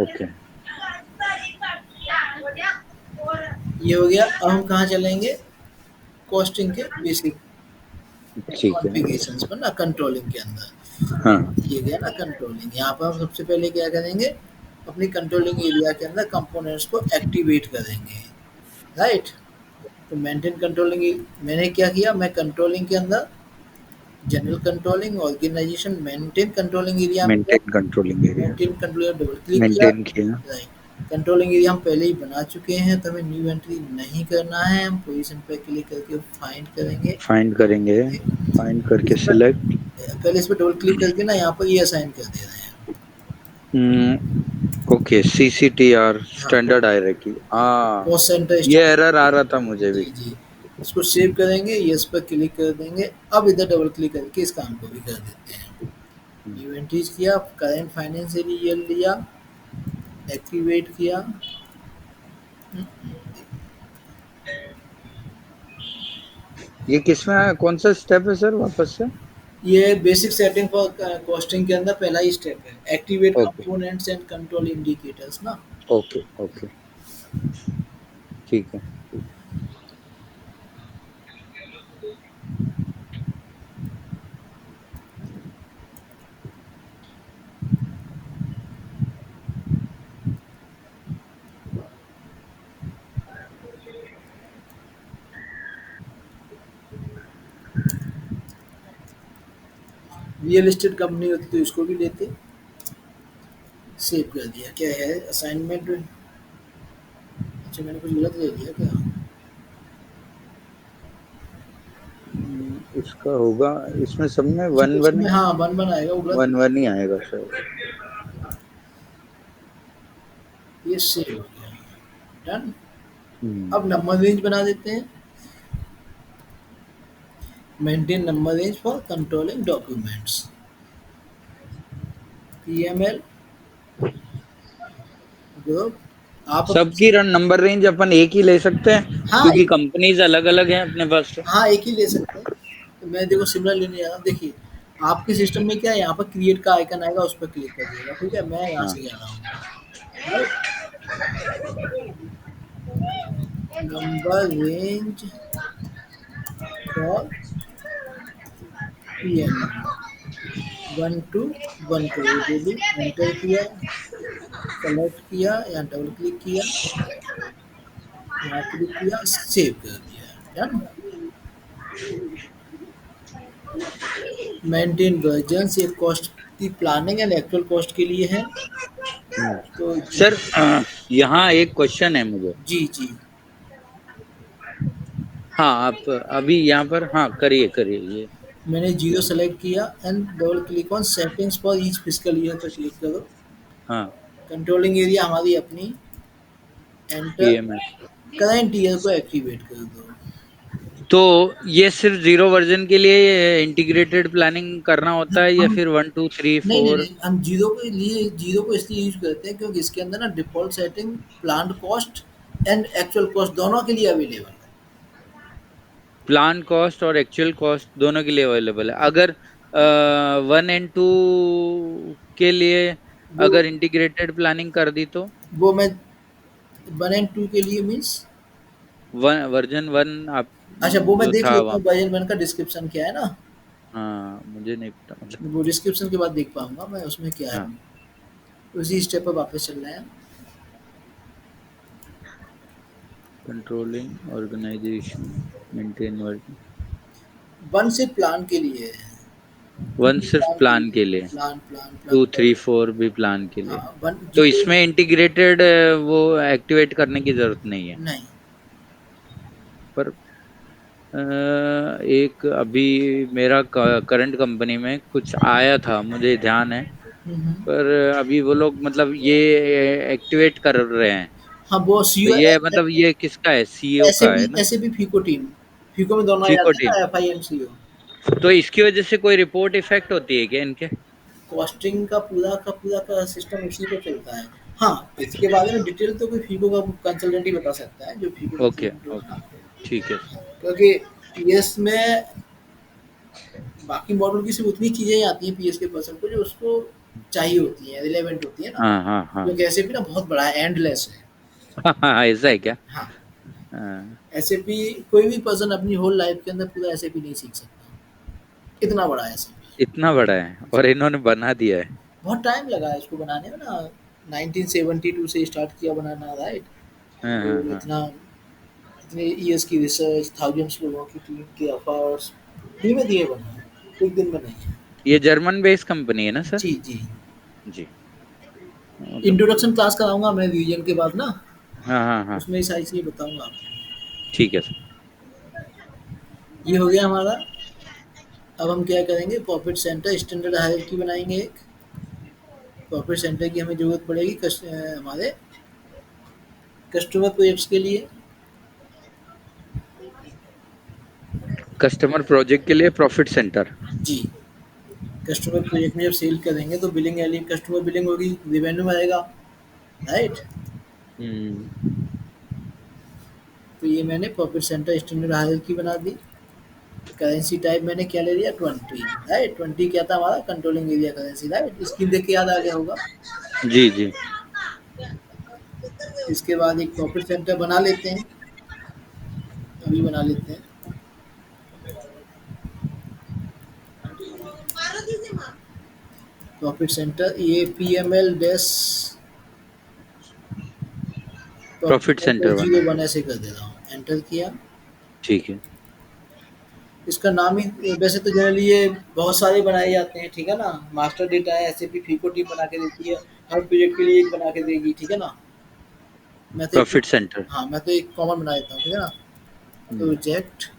ओके। ये हो गया। अब हम कहाँ चलेंगे, कॉस्टिंग के बेसिक ठीक है। कॉन्फ़िगरेशंस पर ना, कंट्रोलिंग के अंदर। हाँ। ये गया ना कंट्रोलिंग, यहाँ पर हम सबसे पहले क्या करेंगे, अपनी कंट्रोलिंग एरिया के अंदर कंपोनेंट्स को एक्टिवेट करेंगे। राइट, तो मेंटेन कंट्रोलिंग, मैंने क्या किया, मैं कंट्रोलिंग के अंदर general controlling, organization, maintain controlling area में गया। Maintain controlling area. Maintain control double click किया। मेंटेन किया। राइट, कंट्रोलिंग एरिया हम पहले ही बना चुके हैं, तो हमें न्यू एंट्री नहीं करना है। हम पोजीशन पे क्लिक करके फाइंड करेंगे। फाइंड करेंगे। फाइंड करके इस पर सिलेक्ट। पहले इस पर डबल क्लिक करके ना, यहाँ पर ये असाइन कर दे रहे हैं। ओके, सीसीटीआर हाँ, स्टैंडर्ड हायरार्की। हाँ, कॉस्ट सेंटर ये स्टार्ट। एरर आ रहा था मुझे भी। जी जी, इसको सेव करेंगे, यस पर क्लिक कर देंगे। अब इधर डबल क्लिक करके इस काम को भी कर देते हैं। न्यू एंट्रीज किया, करेंट फाइनेंशियल ईयर लिया, एक्टिवेट किया। ये किसमें आया, कौन सा स्टेप है सर, वापस से? ये बेसिक सेटिंग फॉर कॉस्टिंग के अंदर पहला ही स्टेप है, activate okay components and control indicators ना। Okay okay. ठीक है। रियल एस्टेट कंपनी होती तो इसको भी लेते। सेव कर दिया, क्या है असाइनमेंट। अच्छा, मैंने कुछ गलत ले लिया क्या। इसका होगा, इसमें सब में अच्छा, वन वन इसमें है। हाँ वन वन आएगा, वो गलत। वन वन ही आएगा सर। ये सेव हो गया, डन। हम्म। अब नंबर रेंज बना देते हैं, maintain number range for controlling documents, PML group. आप सबकी रन नंबर रेंज अपन एक ही ले सकते हैं हाँ, क्योंकि कंपनीज अलग अलग हैं अपने पास तो। हाँ, एक ही ले सकते हैं। तो मैं देखो सिमिलर लेने जा रहा हूँ, देखिए आपके सिस्टम में क्या है, यहाँ पर क्रिएट का आइकन आएगा, उस पर क्लिक करिएगा, ठीक है। मैं यहाँ हाँ। से जा रहा हूँ। Right, number range for PML, one two, one crore they the, enter किया, सेलेक्ट किया या डबल क्लिक किया, यहाँ क्लिक किया, सेव कर दिया, डन। मेंटेन वर्जन्स ये कॉस्ट की प्लानिंग एंड एक्चुअल कॉस्ट के लिए है। तो जी, सर यहाँ एक क्वेश्चन है मुझे। जी, जी। हाँ, आप अभी यहाँ पर हाँ करिए करिए ये। मैंने जीरो सेलेक्ट किया and double click on settings for each physical year पे क्लिक करो। हाँ, कंट्रोलिंग एरिया हमारी अपनी, एंटर, पीएमएस। करंट ईयर को एक्टिवेट कर दो। तो ये सिर्फ जीरो वर्जन के लिए इंटीग्रेटेड प्लानिंग करना होता है या हम फिर 1 2 3 4? नहीं, हम जीरो के लिए, जीरो को इसलिए यूज करते हैं क्योंकि इसके अंदर ना default setting planned cost and actual cost दोनों के लिए अवेलेबल है। प्लान कॉस्ट और एक्चुअल कॉस्ट दोनों के लिए अवेलेबल है। अगर 1 and 2 के लिए वो अगर इंटीग्रेटेड प्लानिंग कर दी तो वो मैं 1 एंड 2 के लिए मीन्स, वर्जन 1 आप अच्छा वो मैं जो देख था लेता वहाँ। हूँ वर्ज़न 1 का डिस्क्रिप्शन क्या है ना, हाँ, मुझे नहीं पता मतलब। वो डिस्क्रिप्शन के बाद देख पाऊँगा मैं उसमें क्या है। हाँ, उसी स्टेप पर वापस चल रहे हैं। Controlling organization, maintain version. 1 सिर्फ प्लान के लिए है, 1 सिर्फ प्लान के प्लान लिए, के लिए, प्लान, प्लान, प्लान, 2 3 4 भी प्लान के लिए। हाँ, 1 तो जितने, इसमें इंटीग्रेटेड वो एक्टिवेट करने की जरूरत नहीं है। नहीं। पर एक अभी मेरा करंट कंपनी में कुछ आया था, मुझे ध्यान है। हुँ, हुँ। पर अभी वो लोग मतलब ये एक्टिवेट कर रहे हैं। हाँ, वो तो सीओ ये मतलब ये किसका है, सीईओ का है ना? ऐसे भी फीको टीम, फीको में दोनों आ फीको जाते हैं टीम। ना, एफआई एंड सीओ। तो इसकी वजह से कोई रिपोर्ट इफेक्ट होती है क्या इनके? कॉस्टिंग का पूरा का सिस्टम उसी पे चलता है। हाँ, इसके बारे में डिटेल तो कोई फीको का कंसल्टेंट ही बता सकता है जो फीको का ओके क्लाइंट होगा ओके, ना। ठीक है। क्योंकि पीएस में बाकी मॉडल की सिर्फ उतनी चीज़ें ही आती हैं पीएस के पर्सन को जो उसको चाहिए होती हैं, रिलेवेंट होती है ना। हाँ हाँ हाँ। क्योंकि एसएपी ना बहुत बड़ा है, एंडलेस है। हाँ, ऐसा है क्या? हाँ, हाँ, एसएपी कोई भी पर्सन अपनी होल लाइफ के अंदर पूरा एसएपी नहीं सीख सकता, इतना बड़ा है एसएपी। इतना बड़ा है और इन्होंने बना दिया है। बहुत टाइम लगा है इसको बनाने में ना, 1972 से स्टार्ट किया बनाना, राइट। हाँ तो हाँ हाँ। इतना, इतने ईयर्स की रिसर्च, थाउजेंड्स लोगों की टीम के एफर्ट्स, धीमे धीमे बना है, एक दिन में नहीं है। ये जर्मन बेस्ड कंपनी है ना सर? जी, जी। जी, मतलब। इंट्रोडक्शन क्लास कराऊंगा मैं रिवीजन के बाद ना, हाँ हाँ हाँ, उसमें ये सारी चीज़ें बताऊंगा आपको। ठीक है सर। ये हो गया हमारा। अब हम क्या करेंगे, प्रॉफिट सेंटर स्टैंडर्ड हायरार्की बनाएंगे एक। प्रॉफिट सेंटर की हमें ज़रूरत पड़ेगी हमारे कस्टमर प्रोजेक्ट्स के लिए। कस्टमर प्रोजेक्ट के लिए प्रॉफिट सेंटर। जी, कस्टमर प्रोजेक्ट में जब सेल करेंगे तो बिलिंग एली कस्टमर बिलिंग होगी, रिवेन्यू आएगा, राइट। हम्म। तो ये मैंने प्रॉफिट सेंटर स्टैंडर्ड हायरार्की बना दी। करेंसी टाइप मैंने क्या ले लिया, 20, राइट। 20 क्या था हमारा, controlling area currency, right. Scheme देख के याद आ गया होगा। जी जी। इसके बाद एक प्रॉफिट सेंटर बना लेते हैं, अभी बना लेते हैं। प्रॉफिट सेंटर ये PML dash profit profit centre centre बना जीरो है। वन ऐसे कर दे रहा हूँ, एंटर किया। ठीक है। इसका नाम ही वैसे तो जनरली ये बहुत सारे बनाए जाते हैं, ठीक है ना। मास्टर डेटा है, ऐसे भी फीको टीम बना के देती है, हर प्रोजेक्ट के लिए एक बना के देगी, ठीक है ना। मैं तो एक, प्रॉफिट सेंटर। हाँ मैं तो एक कॉमन बना देता हूँ, ठीक है ना। प्रोजेक्ट,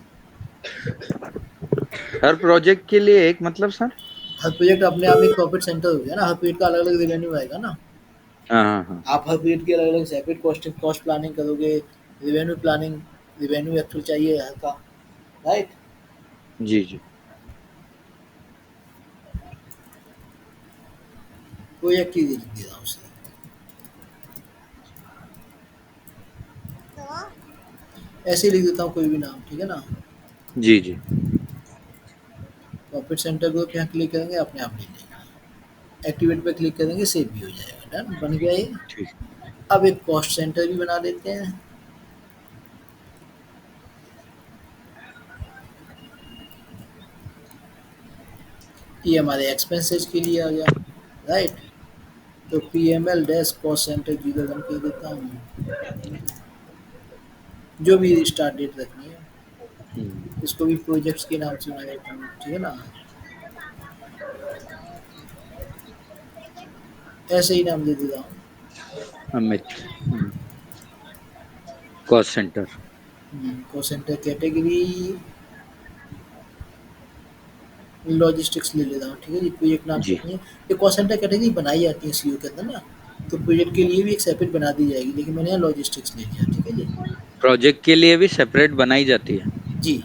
हर प्रोजेक्ट के लिए एक मतलब सर? हर प्रोजेक्ट अपने आप में एक प्रॉफिट सेंटर हो गया ना, हर प्रोजेक्ट का अलग अलग रेवेन्यू आएगा ना। हाँ हाँ हाँ। आप हर प्रोजेक्ट की अलग अलग सेपरेट कॉस्टिंग कॉस्ट प्लानिंग करोगे, रेवेन्यू प्लानिंग, रेवेन्यू एक्चुअल चाहिए हर का, राइट। जी जी। प्रोजेक्ट ही लिख दिया उसे, ऐसे ही लिख देता हूँ कोई भी नाम, ठीक है ना। जी जी। प्रॉफिट सेंटर ग्रुप यहाँ क्लिक करेंगे, अपने आप ले लेगा। एक्टिवेट पे क्लिक करेंगे, सेव भी हो जाएगा, डन बन गया ये। ठीक। अब एक कॉस्ट सेंटर भी बना लेते हैं। ये हमारे एक्सपेंसेस के लिए आ गया, राइट। तो P M L dash cost center 01 कह देता हूँ, जो भी स्टार्ट डेट रखनी है। हम्म, इसको भी प्रोजेक्ट्स के नाम से बना देता हूँ, ठीक है ना। ऐसे ही नाम दे देता हूँ। Amit. Cost centre. Cost centre category logistics ले लेता हूँ, ठीक है जी। प्रोजेक्ट नाम जी। से नहीं है, ये कॉस्ट सेंटर कैटेगरी बनाई जाती है सीओ के अंदर ना, तो प्रोजेक्ट के लिए भी एक सेपरेट बना दी जाएगी, लेकिन मैंने यहाँ लॉजिस्टिक्स ले लिया, ठीक है जी। प्रोजेक्ट के लिए भी सेपरेट बनाई जाती है। जी,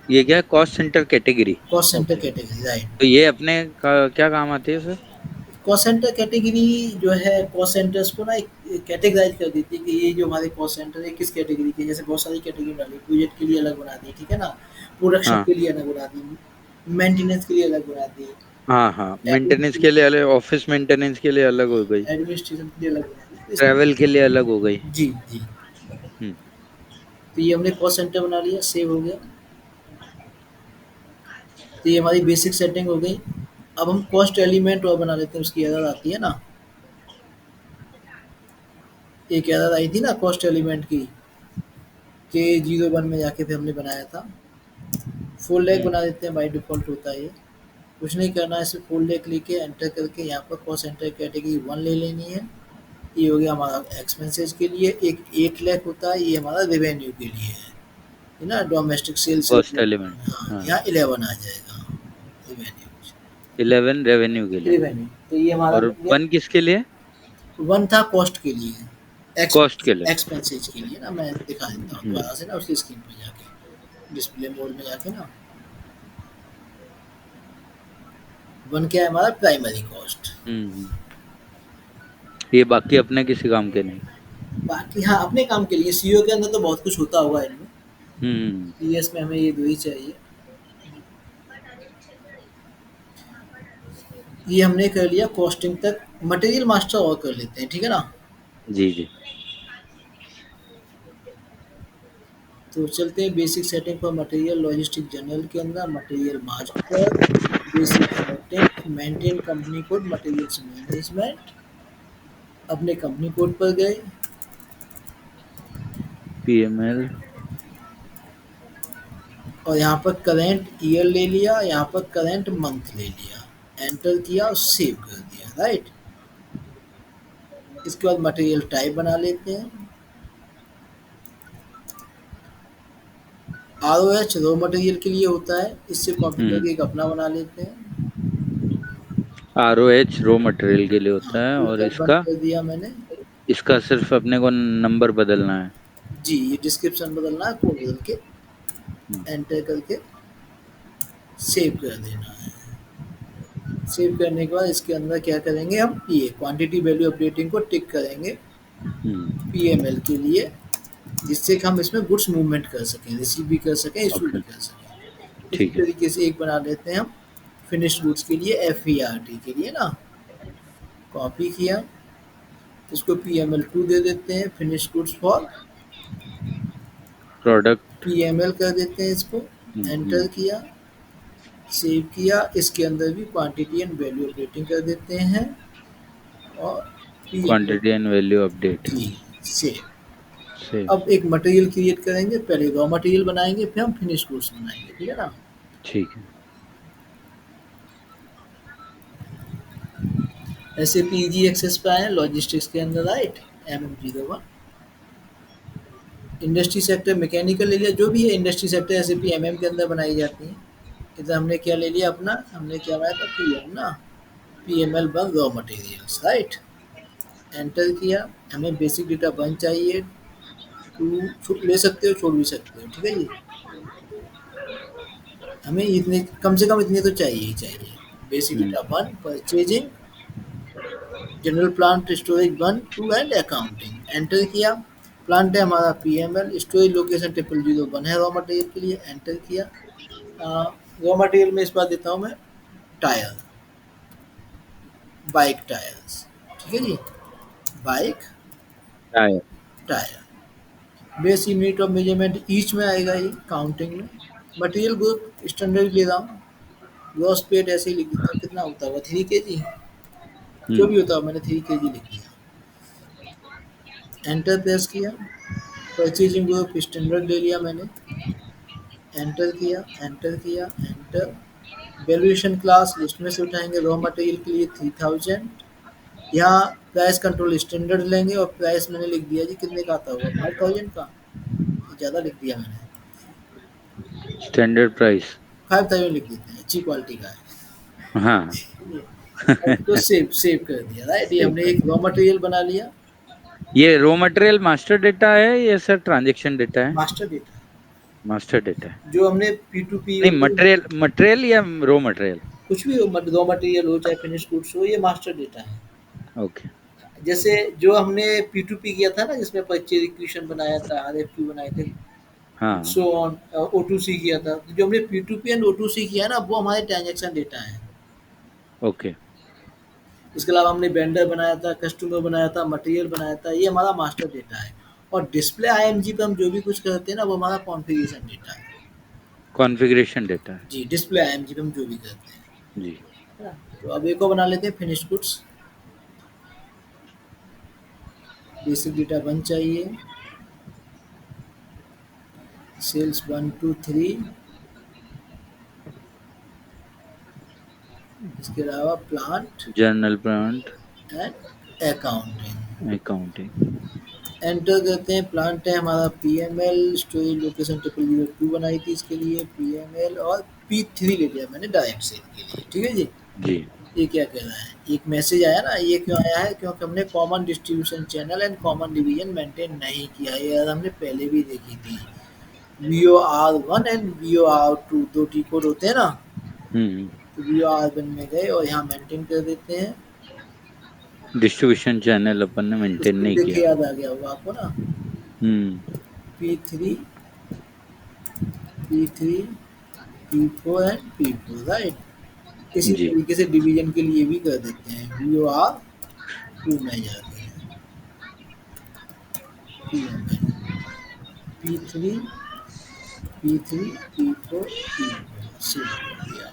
ये क्या है, cost centre category. Cost centre okay. Category, right. तो ये अपने का क्या काम आती है सर? कॉस्ट सेंटर कैटेगरी जो है, कॉस्ट सेंटर्स को ना एक कैटेगराइज कर देती है कि ये जो हमारे कॉस्ट सेंटर है किस कैटेगरी के, जैसे बहुत सारी कैटेगरी बना दी, प्रोजेक्ट के लिए अलग बना दी, ठीक है ना, प्रोडक्शन हाँ के लिए अलग बना दी, मेंटेनेंस के लिए अलग बना दी, हाँ हाँ, मेंटेनेंस के लिए एडमिनिस्ट्रेशन अलग, ऑफिस मेंटेनेंस के लिए अलग हो गई, एडमिनिस्ट्रेशन के लिए अलग बना दी, तो ट्रैवल के लिए अलग हो गई। जी जी। हम्म। तो ये हमने कॉस्ट सेंटर बना लिया, सेव हो गया। तो ये हमारी बेसिक सेटिंग हो गई। अब हम कॉस्ट एलिमेंट और बना लेते हैं, उसकी एरर आती है ना, एक एरर आई थी ना कॉस्ट एलिमेंट की, के 01 में जाके फिर हमने बनाया था। फुल डेक हम्म। बना देते हैं, बाय डिफ़ॉल्ट होता है ये। कुछ नहीं करना है, सिर्फ फुल डेक लेके एंटर करके यहाँ पर कॉस्ट सेंटर कैटेगरी 1 ले लेनी है। ये हो गया हमारा एक्सपेंसेस के लिए। एक 8 लाख होता है, ये हमारा रेवेन्यू के लिए है ना, domestic sales cost revenue. Element. हाँ, हाँ। यहाँ 11 आ जाएगा रेवेन्यू। 11 रेवेन्यू के लिए। रेवेन्यू तो ये हमारा और बन गया। 1 किसके लिए? 1 था कॉस्ट के लिए, कॉस्ट के लिए। एक्सपेंसेस के लिए ना, मैं दिखा देता हूँ हम्म। दोबारा से ना उसकी स्क्रीन पे जाके, डिस्प्ले मोड में जाके ना। 1 क्या है हमारा, प्राइमरी कॉस्ट। हम्म। ये बाकी अपने किसी काम के नहीं। बाकी हाँ, अपने काम के लिए सीईओ के अंदर तो बहुत कुछ होता होगा इनमें। हम्म। पीएस में हमें ये 2 ही चाहिए। ये हमने कर लिया कॉस्टिंग तक। मटेरियल मास्टर और कर लेते हैं, ठीक है ना। जी जी। तो चलते हैं बेसिक सेटिंग पर मटेरियल लॉजिस्टिक जनरल के अंदर, material master, basic setting, maintain company code, materials management. अपने कंपनी कोड पर गए, पीएमएल। और यहाँ पर करेंट ईयर ले लिया, यहाँ पर करेंट मंथ ले लिया, एंटर किया और सेव कर दिया, राइट। इसके बाद मटेरियल टाइप बना लेते हैं। R O H raw material के लिए होता है, इससे कॉपी हम्म। करके एक अपना बना लेते हैं। आरओएच रो मटेरियल के लिए हाँ, होता है, और टोटल बंद इसका कर दिया मैंने। इसका सिर्फ अपने को नंबर बदलना है। जी, ये डिस्क्रिप्शन बदलना है, कोड बदल के हम्म। एंटर करके सेव कर देना है। सेव करने के बाद इसके अंदर क्या करेंगे, हम ये क्वांटिटी वैल्यू अपडेटिंग को टिक करेंगे हम्म। पीएमएल के लिए, जिससे कि हम इसमें गुड्स मूवमेंट कर सकें, रिसीव भी कर सकें, इशू भी ओके। कर सकें। इसी ठीक है। तरीके से एक बना लेते हैं हम फिनिश्ड गुड्स के लिए, एफ के लिए ना, कॉपी किया, इसको पीएमएल 2 दे देते हैं, finished goods for product. PML कर देते हैं इसको, एंटर किया, सेव किया। इसके अंदर भी क्वांटिटी एंड वैल्यू अपडेटिंग कर देते हैं, और PML quantity and value update. जी, सेव। सेव। अब एक मटेरियल क्रिएट करेंगे, पहले रॉ मटेरियल बनाएंगे, फिर हम फिनिश गुड्स बनाएंगे, ठीक है ना। ठीक है। ऐसे पीजी एक्सेस पे आए लॉजिस्टिक्स के अंदर, right. MM01 industry sector mechanical ले लिया, जो भी है इंडस्ट्री सेक्टर ऐसे पी एमएम के अंदर बनाई जाती है। इधर हमने क्या ले लिया अपना, हमने क्या बनाया था पीएम ना, PML1 raw materials, right. Enter किया। हमें बेसिक डेटा 1 चाहिए, 2 ले सकते हो, छोड़ भी सकते हो, ठीक है जी। हमें इतने कम से कम इतने तो चाहिए ही चाहिए। Basic hmm. Data 1 purchasing, general plant storage 1 2 and accounting, enter किया। प्लांट है हमारा पीएमएल, स्टोरेज लोकेशन 0001 है रॉ मटेरियल के लिए, एंटर किया। रॉ मटेरियल में इस बार देता हूँ मैं टायर, बाइक टायर्स, ठीक है जी, bike tyre. Tyre. Base unit of measurement each में आएगा, ये काउंटिंग में। मटेरियल ग्रुप स्टैंडर्ड ले रहा हूँ, ग्रॉस पेट ऐसे ही लिख देता हूँ, कितना होता होगा 3 kg, जो हम्म। भी होता है मैंने 3 kg लिख दिया। एंटर प्रेस किया, परचेजिंग ग्रुप स्टैंडर्ड ले लिया मैंने, एंटर किया, एंटर किया, एंटर। वैल्यूएशन क्लास लिस्ट में से उठाएंगे रॉ मटेरियल के लिए 3000। यहाँ प्राइस कंट्रोल स्टैंडर्ड लेंगे और प्राइस मैंने लिख दिया जी, कितने का आता होगा 5000 का, ज़्यादा लिख दिया मैंने, स्टैंडर्ड प्राइस। 5000 लिख देते हैं, अच्छी क्वालिटी का है। हाँ। और इसको सेव सेव कर दिया, राइट। ये सेव हमने कर एक दिया। रॉ मटेरियल बना लिया, ये रॉ मटेरियल मास्टर डेटा है या सर ट्रांजैक्शन डेटा है? मास्टर डेटा, मास्टर डेटा है। जो हमने P2P नहीं, मटेरियल मटेरियल या रॉ मटेरियल? कुछ भी हो, रॉ मटेरियल हो चाहे फिनिश गुड्स हो, ये मास्टर डेटा है। ओके। जैसे जो हमने P2P किया था ना, जिसमें परचेज रिक्वेशन बनाया था, RFQ बनाए थे, हाँ। सो ऑन, O2C किया था, तो जो हमने P2P एंड O2C किया ना, वो हमारे ट्रांजेक्शन डेटा है। ओके। इसके अलावा हमने वेंडर बनाया था, कस्टमर बनाया था, मटेरियल बनाया था, ये हमारा मास्टर डेटा है। और डिस्प्ले IMG पे हम जो भी कुछ करते हैं ना, वो हमारा कॉन्फ़िगरेशन डेटा है। कॉन्फ़िगरेशन डेटा है। जी, डिस्प्ले IMG पे हम जो भी करते हैं, जी। है ना? तो अब एक और बना लेते हैं फिनिश गुड्स। बेसिक डेटा 1 चाहिए, सेल्स 1 2 3, इसके अलावा plant journal plant. And accounting. Accounting. Enter करते हैं, प्लांट है हमारा PML, स्टोरेज लोकेशन 002 बनाई थी इसके लिए, PML, और P3 ले लिया मैंने डायरेक्ट सेल के लिए, ठीक है जी। जी। ये क्या कह रहा है, एक मैसेज आया ना, ये क्यों आया है, क्योंकि हमने common distribution channel and common division maintain नहीं किया है, यार हमने पहले भी देखी थी। VOR1 एंड VOR2 दो टी कोड होते हैं ना, हम्म। तो VOR1 में गए और यहाँ मेंटेन कर देते हैं। डिस्ट्रीब्यूशन चैनल अपन ने मेंटेन उसको नहीं देख के किया। याद आ गया होगा आपको ना, हम्म। P3, P3, P4 and P4, right. इसी जी। तरीके से डिवीजन के लिए भी कर देते हैं, VOR2 में जाते हैं, PML, P3, P3, P4, P4 save कर दिया।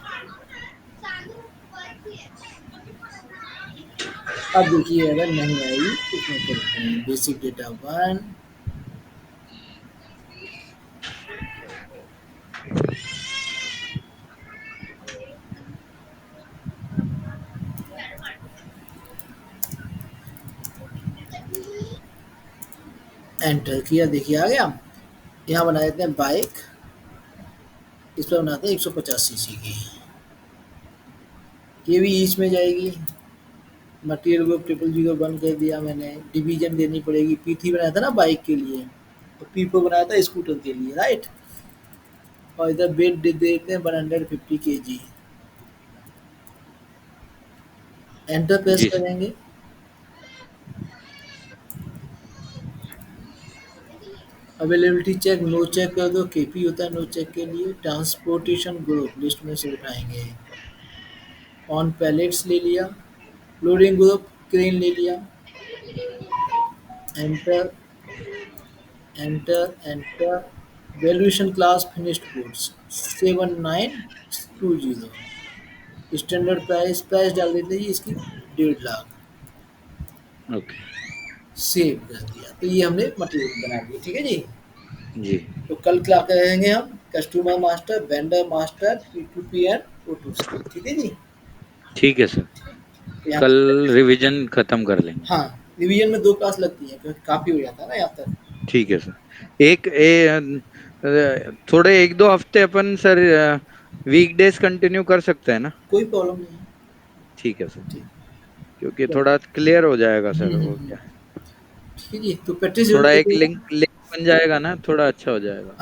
अब देखिए अगर नहीं आएगी तो इसमें करते हैं बेसिक डेटा 1, एंटर किया, देखिए आ गया। यहाँ बना देते हैं बाइक, इस पर बनाते हैं 150 cc की, ये भी ईच में जाएगी। मटेरियल ग्रुप 0001 कर दिया मैंने, डिवीजन देनी पड़ेगी, P3 बनाया था ना बाइक के लिए, और P4 बनाया था स्कूटर के लिए, राइट। और इधर वेट दे देते हैं 150 kg, एंटर प्रेस जी सर। करेंगे। अवेलेबिलिटी चेक नो चेक कर दो, KP होता है नो चेक के लिए। ट्रांसपोर्टेशन ग्रुप लिस्ट में से उठाएंगे, ऑन पैलेट्स ले लिया, लोडिंग ग्रुप क्रेन ले लिया, enter, enter, enter. Valuation class finished goods 7920, standard price, price डाल देते हैं जी इसकी 1.5 लाख, ओके। सेव कर दिया। तो ये हमने मटेरियल बना दिया, ठीक है जी। जी। तो कल क्या करेंगे हम, customer master, vendor master, P2P and O2C, ठीक है जी। ठीक है सर। तो यहाँ कल पे रिवीजन खत्म कर लेंगे। हाँ, रिवीजन में 2 क्लास लगती है क्योंकि काफ़ी हो जाता है ना यहाँ तक। ठीक है सर। थोड़े एक दो हफ्ते अपन सर वीकडेज कंटिन्यू कर सकते हैं ना? कोई प्रॉब्लम नहीं है, ठीक है सर। ठीक। क्योंकि चलो। थोड़ा क्लियर हो जाएगा सर, वो हुँ। क्या है, ठीक है जी, तो प्रैक्टिस ज़रूर थोड़ा एक करिएगा। लिंक लिंक बन जाएगा ना, थोड़ा अच्छा हो जाएगा।